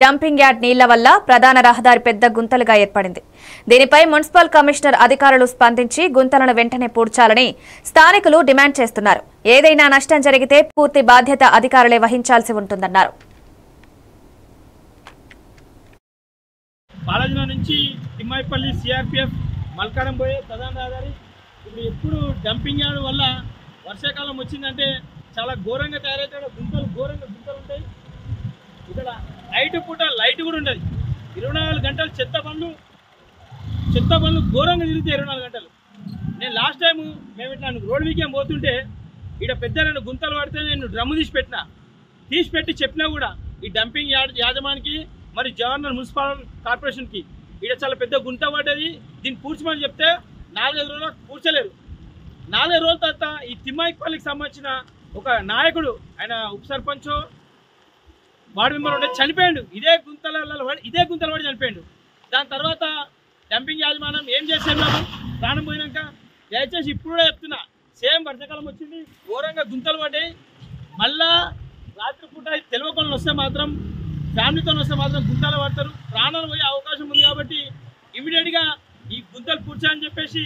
Dumping yard నీళ్ల వల్ల ప్రధాన రహదారి పెద్ద గుంతలుగా ఏర్పడింది. దీనిపై మున్సిపల్ కమిషనర్ అధికారులు స్పందించి గుంతలను వెంటనే పూడ్చాలని స్థానికులు డిమాండ్ చేస్తున్నారు. ఏదైనా నష్టం జరిగితే పూర్తి బాధ్యత అధికారులే వహించాల్సి ఉంటుందన్నారు. బాలాజీ నుంచి తిమ్మాయిపల్లి సిఆర్పిఎఫ్ మల్కారం పోయే ప్రధాన రహదారి ఇప్పుడు ఎప్పుడు డంపింగ్ యార్డ్ వల్ల వర్షాకాలం వచ్చిందంటే చాలా ఘోరంగా తయారవుతాడు. ఘోరంగా గుంతలు ఉంటాయి. ఇక్కడ నైట్ పూట లైట్ కూడా ఉండదు. 24 గంటలు చెత్త బండ్లు ఘోరంగా తిరుగుతాయి 24 గంటలు. నేను లాస్ట్ టైం మేము ఇట్లా రోడ్ వీకేం పోతుంటే ఇక్కడ పెద్ద 2 గుంతలు పడితే నేను డ్రమ్ము తీసిపెట్టి చెప్పినా కూడా ఈ డంపింగ్ యాజమానికి మరి జవహర్ మున్సిపల్ కార్పొరేషన్కి ఇక్కడ చాలా పెద్ద గుంత పడ్డది, దీన్ని పూడ్చమని చెప్తే 4-5 రోజులకు పూడ్చలేరు. 4 రోజుల తర్వాత ఈ తిమ్మాయిపల్లికి సంబంధించిన ఒక నాయకుడు, ఆయన ఉప సర్పంచ్ వార్డు మెంబర్ ఉంటే చనిపోయాడు. ఇదే గుంతల పడి చనిపోయాడు. దాని తర్వాత డంపింగ్ యాజమాన్యం ఏం చేశారు? నాకు ప్రాణం పోయినాక దయచేసి ఇప్పుడు కూడా చెప్తున్నా, సేమ్ వర్షాకాలం వచ్చింది, ఘోరంగా గుంతలు పడ్డాయి. మళ్ళా రాత్రిపూట తెలియకుండా వస్తే మాత్రం, ఫ్యామిలీతో వస్తే మాత్రం గుంతలు పడతారు, ప్రాణాలు పోయే అవకాశం ఉంది. కాబట్టి ఇమీడియట్గా ఈ గుంతలు పూడ్చాలని చెప్పేసి